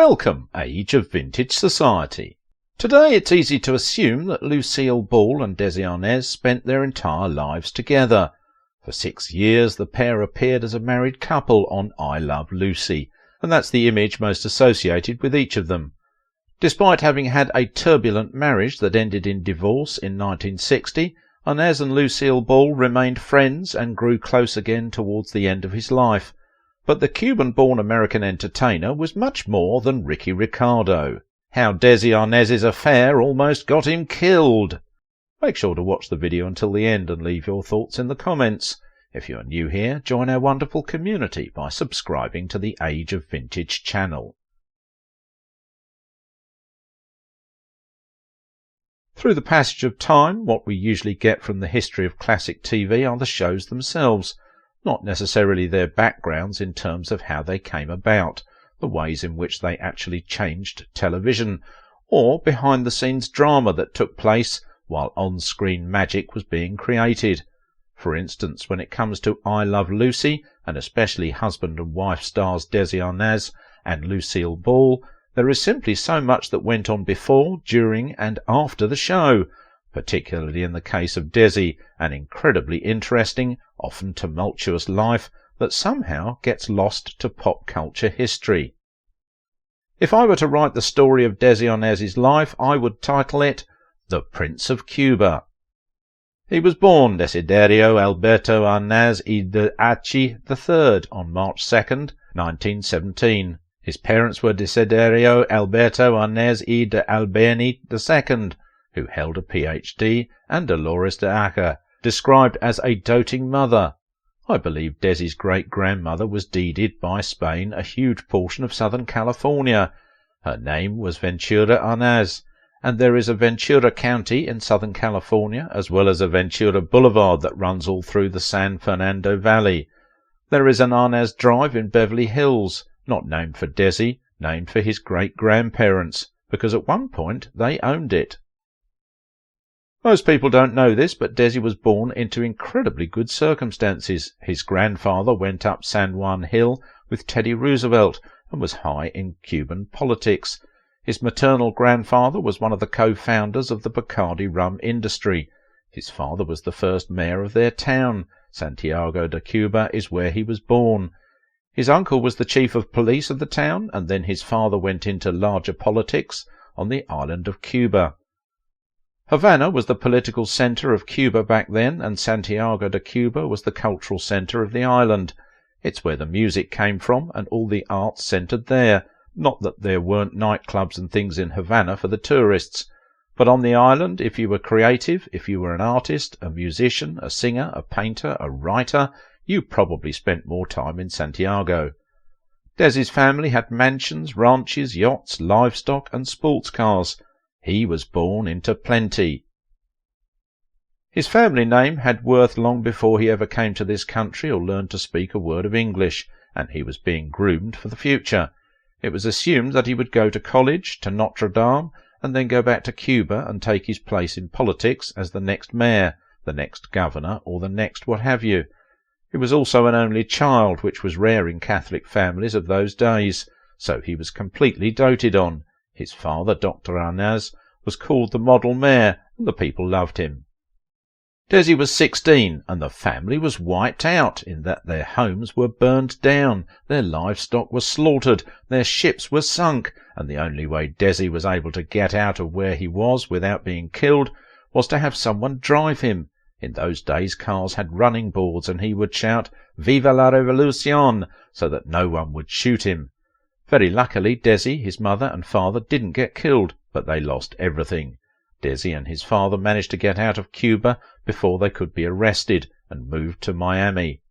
Welcome, age of vintage society. Today it's easy to assume that Lucille Ball and Desi Arnaz spent their entire lives together. For 6 years the pair appeared as a married couple on I Love Lucy, and that's the image most associated with each of them. Despite having had a turbulent marriage that ended in divorce in 1960, Arnaz and Lucille Ball remained friends and grew close again towards the end of his life. But the Cuban-born American entertainer was much more than Ricky Ricardo. How Desi Arnaz's affair almost got him killed. Make sure to watch the video until the end and leave your thoughts in the comments. If you are new here, join our wonderful community by subscribing to the Age of Vintage channel. Through the passage of time, what we usually get from the history of classic TV are the shows themselves, not necessarily their backgrounds in terms of how they came about, the ways in which they actually changed television, or behind-the-scenes drama that took place while on-screen magic was being created. For instance, when it comes to I Love Lucy, and especially husband and wife stars Desi Arnaz and Lucille Ball, there is simply so much that went on before, during and after the show, particularly in the case of Desi, an incredibly interesting, often tumultuous life that somehow gets lost to pop culture history. If I were to write the story of Desi Arnaz's life, I would title it The Prince of Cuba. He was born Desiderio Alberto Arnaz y de Achi III on March 2nd, 1917. His parents were Desiderio Alberto Arnaz y de Albeni II, who held a PhD, and Dolores de Aca, described as a doting mother. I believe Desi's great-grandmother was deeded by Spain a huge portion of Southern California. Her name was Ventura Arnaz, and there is a Ventura County in Southern California, as well as a Ventura Boulevard that runs all through the San Fernando Valley. There is an Arnaz Drive in Beverly Hills, not named for Desi, named for his great-grandparents, because at one point they owned it. Most people don't know this, but Desi was born into incredibly good circumstances. His grandfather went up San Juan Hill with Teddy Roosevelt and was high in Cuban politics. His maternal grandfather was one of the co-founders of the Bacardi rum industry. His father was the first mayor of their town. Santiago de Cuba is where he was born. His uncle was the chief of police of the town, and then his father went into larger politics on the island of Cuba. Havana was the political centre of Cuba back then, and Santiago de Cuba was the cultural centre of the island. It's where the music came from, and all the arts centred there. Not that there weren't nightclubs and things in Havana for the tourists. But on the island, if you were creative, if you were an artist, a musician, a singer, a painter, a writer, you probably spent more time in Santiago. Desi's family had mansions, ranches, yachts, livestock and sports cars. He was born into plenty. His family name had worth long before he ever came to this country or learned to speak a word of English, and he was being groomed for the future. It was assumed that he would go to college, to Notre Dame, and then go back to Cuba and take his place in politics as the next mayor, the next governor, or the next what have you. He was also an only child, which was rare in Catholic families of those days, so he was completely doted on. His father, Dr. Arnaz, was called the model mayor, and the people loved him. Desi was 16, and the family was wiped out, in that their homes were burned down, their livestock was slaughtered, their ships were sunk, and the only way Desi was able to get out of where he was without being killed was to have someone drive him. In those days cars had running boards, and he would shout, "Viva la Revolucion!" so that no one would shoot him. Very luckily, Desi, his mother and father didn't get killed, but they lost everything. Desi and his father managed to get out of Cuba before they could be arrested and moved to Miami.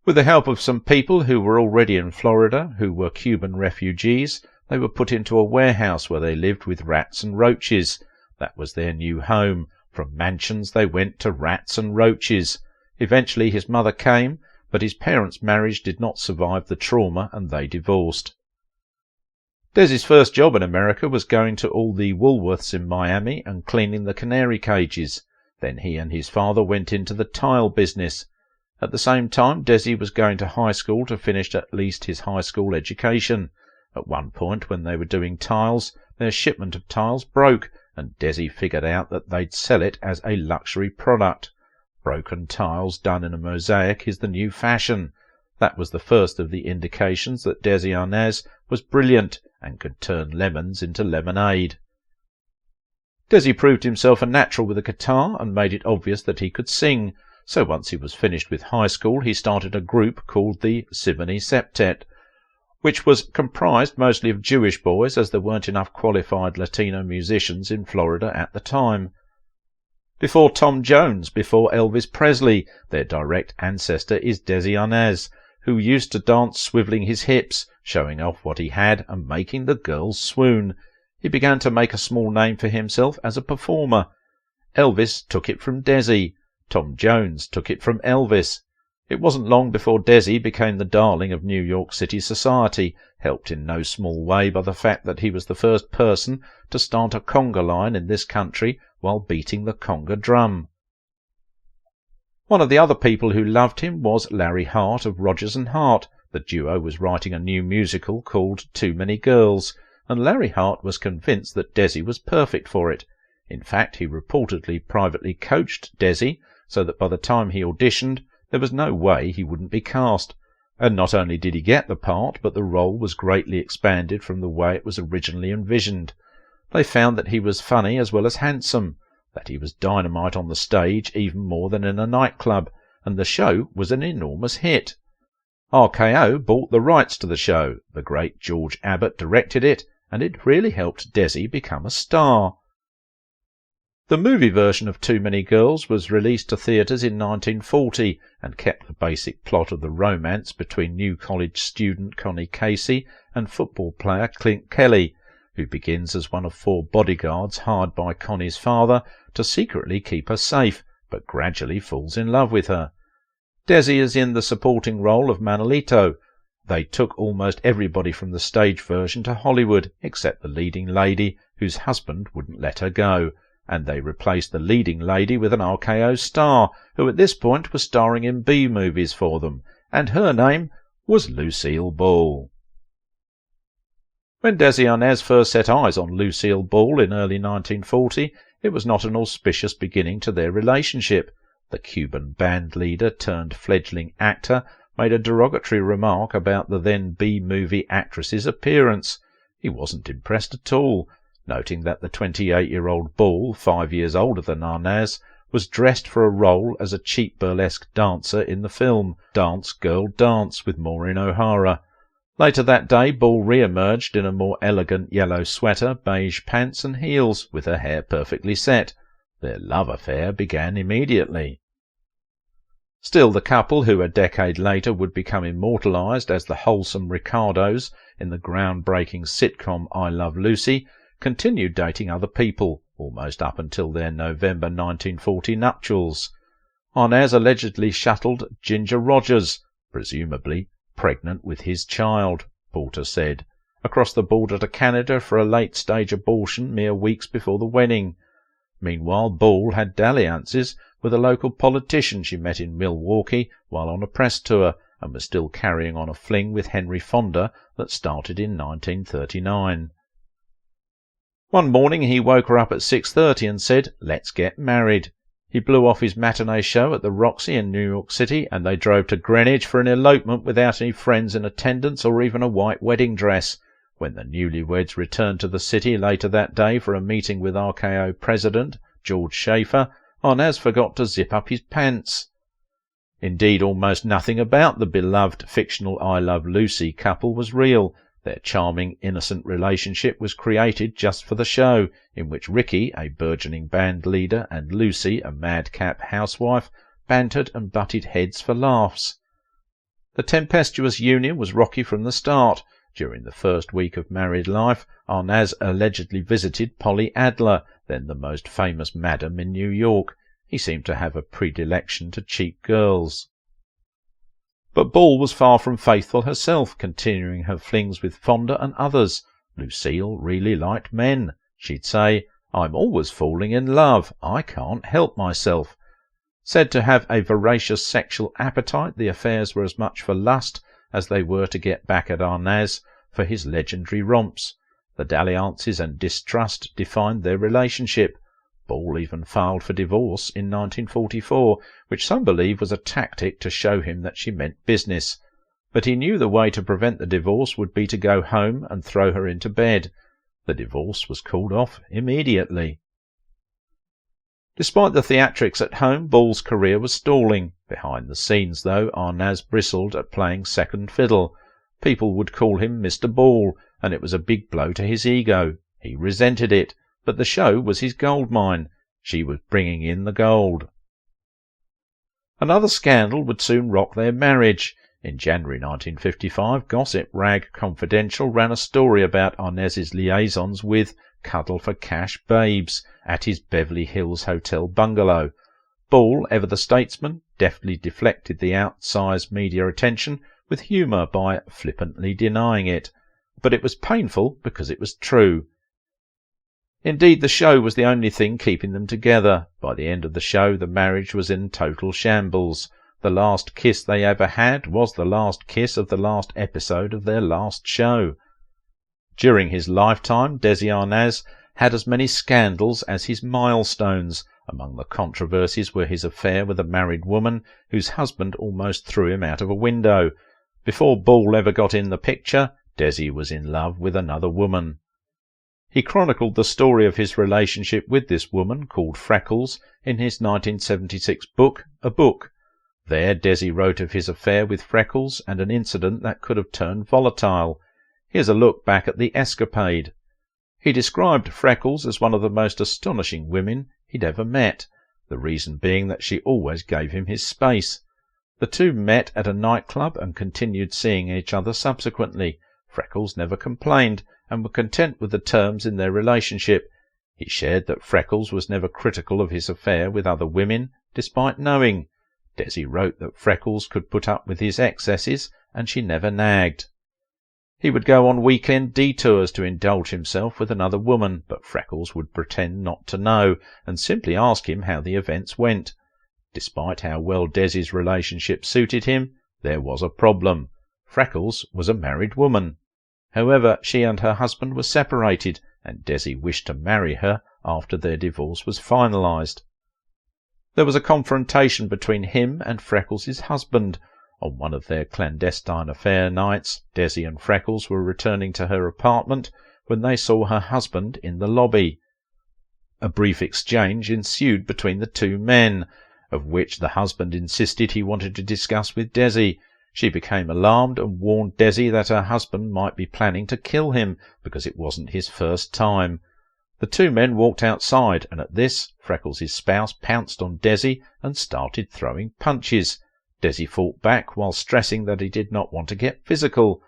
With the help of some people who were already in Florida, who were Cuban refugees, they were put into a warehouse where they lived with rats and roaches. That was their new home. From mansions they went to rats and roaches. Eventually his mother came, but his parents' marriage did not survive the trauma and they divorced. Desi's first job in America was going to all the Woolworths in Miami and cleaning the canary cages. Then he and his father went into the tile business. At the same time, Desi was going to high school to finish at least his high school education. At one point, when they were doing tiles, their shipment of tiles broke, and Desi figured out that they'd sell it as a luxury product. Broken tiles done in a mosaic is the new fashion. That was the first of the indications that Desi Arnaz was brilliant and could turn lemons into lemonade. Desi proved himself a natural with a guitar and made it obvious that he could sing, so once he was finished with high school he started a group called the Simony Septet, which was comprised mostly of Jewish boys, as there weren't enough qualified Latino musicians in Florida at the time. Before Tom Jones, before Elvis Presley, their direct ancestor is Desi Arnaz, who used to dance swivelling his hips, showing off what he had and making the girls swoon. He began to make a small name for himself as a performer. Elvis took it from Desi. Tom Jones took it from Elvis. It wasn't long before Desi became the darling of New York City society, helped in no small way by the fact that he was the first person to start a conga line in this country while beating the conga drum. One of the other people who loved him was Larry Hart of Rodgers and Hart. The duo was writing a new musical called Too Many Girls, and Larry Hart was convinced that Desi was perfect for it. In fact, he reportedly privately coached Desi, so that by the time he auditioned, there was no way he wouldn't be cast. And not only did he get the part, but the role was greatly expanded from the way it was originally envisioned. They found that he was funny as well as handsome, that he was dynamite on the stage even more than in a nightclub, and the show was an enormous hit. RKO bought the rights to the show, the great George Abbott directed it, and it really helped Desi become a star. The movie version of Too Many Girls was released to theatres in 1940 and kept the basic plot of the romance between new college student Connie Casey and football player Clint Kelly, who begins as one of 4 bodyguards hired by Connie's father to secretly keep her safe, but gradually falls in love with her. Desi is in the supporting role of Manolito. They took almost everybody from the stage version to Hollywood, except the leading lady, whose husband wouldn't let her go, and they replaced the leading lady with an RKO star, who at this point was starring in B-movies for them, and her name was Lucille Ball. When Desi Arnaz first set eyes on Lucille Ball in early 1940, it was not an auspicious beginning to their relationship. The Cuban band leader turned fledgling actor made a derogatory remark about the then B-movie actress's appearance. He wasn't impressed at all, noting that the 28-year-old Ball, 5 years older than Arnaz, was dressed for a role as a cheap burlesque dancer in the film Dance Girl Dance with Maureen O'Hara. Later that day, Ball re-emerged in a more elegant yellow sweater, beige pants and heels, with her hair perfectly set. Their love affair began immediately. Still, the couple, who a decade later would become immortalized as the wholesome Ricardos in the groundbreaking sitcom I Love Lucy, continued dating other people, almost up until their November 1940 nuptials. Arnaz allegedly shuttled Ginger Rogers, presumably pregnant with his child, Porter said, across the border to Canada for a late-stage abortion mere weeks before the wedding. Meanwhile, Ball had dalliances with a local politician she met in Milwaukee while on a press tour, and was still carrying on a fling with Henry Fonda that started in 1939. One morning he woke her up at 6:30 and said, "Let's get married." He blew off his matinee show at the Roxy in New York City, and they drove to Greenwich for an elopement without any friends in attendance or even a white wedding dress. When the newlyweds returned to the city later that day for a meeting with RKO president George Schaefer, Arnaz forgot to zip up his pants. Indeed, almost nothing about the beloved fictional I Love Lucy couple was real. Their charming, innocent relationship was created just for the show, in which Ricky, a burgeoning band leader, and Lucy, a madcap housewife, bantered and butted heads for laughs. The tempestuous union was rocky from the start. During the first week of married life, Arnaz allegedly visited Polly Adler, then the most famous madam in New York. He seemed to have a predilection to cheap girls. But Ball was far from faithful herself, continuing her flings with Fonda and others. Lucille really liked men. She'd say, "I'm always falling in love. I can't help myself." Said to have a voracious sexual appetite, the affairs were as much for lust as they were to get back at Arnaz. for his legendary romps. The dalliances and distrust defined their relationship. Ball even filed for divorce in 1944, which some believe was a tactic to show him that she meant business. But he knew the way to prevent the divorce would be to go home and throw her into bed. The divorce was called off immediately. Despite the theatrics at home, Ball's career was stalling. Behind the scenes, though, Arnaz bristled at playing second fiddle. People would call him Mr. Ball, and it was a big blow to his ego. He resented it, but the show was his gold mine. She was bringing in the gold. Another scandal would soon rock their marriage. In January 1955, gossip rag Confidential ran a story about Arnaz's liaisons with cuddle-for-cash babes at his Beverly Hills hotel bungalow. Ball, ever the statesman, deftly deflected the outsized media attention with humour by flippantly denying it. But it was painful because it was true. Indeed, the show was the only thing keeping them together. By the end of the show, the marriage was in total shambles. The last kiss they ever had was the last kiss of the last episode of their last show. During his lifetime, Desi Arnaz had as many scandals as his milestones. Among the controversies were his affair with a married woman whose husband almost threw him out of a window. Before Ball ever got in the picture, Desi was in love with another woman. He chronicled the story of his relationship with this woman, called Freckles, in his 1976 book, A Book. There Desi wrote of his affair with Freckles and an incident that could have turned volatile. Here's a look back at the escapade. He described Freckles as one of the most astonishing women he'd ever met, the reason being that she always gave him his space. The two met at a nightclub and continued seeing each other subsequently. Freckles never complained and were content with the terms in their relationship. He shared that Freckles was never critical of his affair with other women, despite knowing. Desi wrote that Freckles could put up with his excesses, and she never nagged. He would go on weekend detours to indulge himself with another woman, but Freckles would pretend not to know, and simply ask him how the events went. Despite how well Desi's relationship suited him, there was a problem. Freckles was a married woman. However, she and her husband were separated, and Desi wished to marry her after their divorce was finalized. There was a confrontation between him and Freckles' husband. On one of their clandestine affair nights, Desi and Freckles were returning to her apartment when they saw her husband in the lobby. A brief exchange ensued between the two men, of which the husband insisted he wanted to discuss with Desi. She became alarmed and warned Desi that her husband might be planning to kill him because it wasn't his first time. The two men walked outside, and at this, Freckles' spouse pounced on Desi and started throwing punches. Desi fought back while stressing that he did not want to get physical.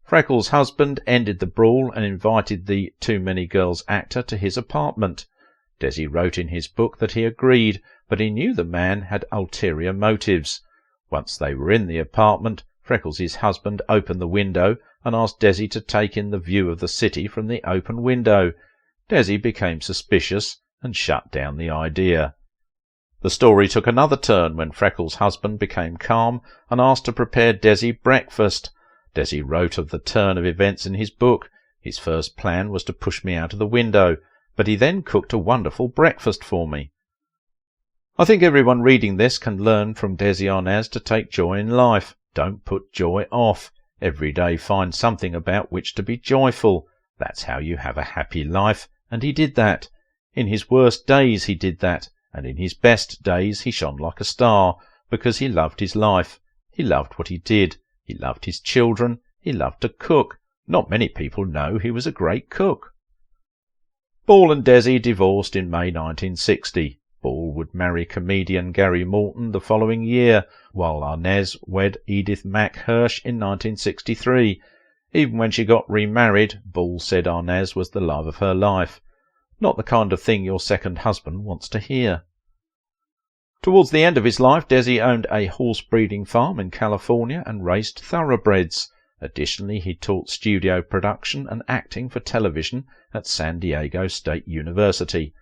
Freckles' husband ended the brawl and invited the Too Many Girls actor to his apartment. Desi wrote in his book that he agreed, but he knew the man had ulterior motives. Once they were in the apartment, Freckles' husband opened the window and asked Desi to take in the view of the city from the open window. Desi became suspicious and shut down the idea. The story took another turn when Freckles' husband became calm and asked to prepare Desi breakfast. Desi wrote of the turn of events in his book. His first plan was to push me out of the window, but he then cooked a wonderful breakfast for me. I think everyone reading this can learn from Desi Arnaz to take joy in life. Don't put joy off. Every day find something about which to be joyful. That's how you have a happy life, and he did that. In his worst days he did that, and in his best days he shone like a star, because he loved his life. He loved what he did. He loved his children. He loved to cook. Not many people know he was a great cook. Ball and Desi divorced in May 1960. Ball would marry comedian Gary Morton the following year, while Arnaz wed Edith Mack Hirsch in 1963. Even when she got remarried, Ball said Arnaz was the love of her life. Not the kind of thing your second husband wants to hear. Towards the end of his life, Desi owned a horse-breeding farm in California and raced thoroughbreds. Additionally, he taught studio production and acting for television at San Diego State University.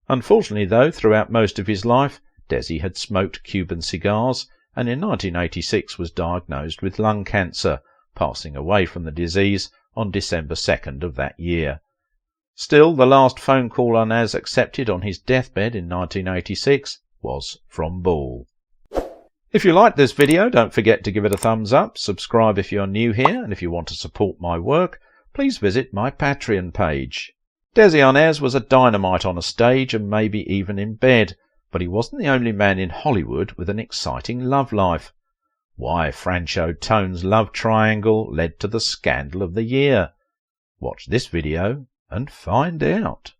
Unfortunately, though, throughout most of his life, Desi had smoked Cuban cigars and in 1986 was diagnosed with lung cancer, passing away from the disease on December 2nd of that year. Still, the last phone call Arnaz accepted on his deathbed in 1986 was from Ball. If you liked this video, don't forget to give it a thumbs up, subscribe if you're new here, and if you want to support my work, please visit my Patreon page. Desi Arnaz was a dynamite on a stage and maybe even in bed, but he wasn't the only man in Hollywood with an exciting love life. Why Franchot Tone's love triangle led to the scandal of the year. Watch this video and find out.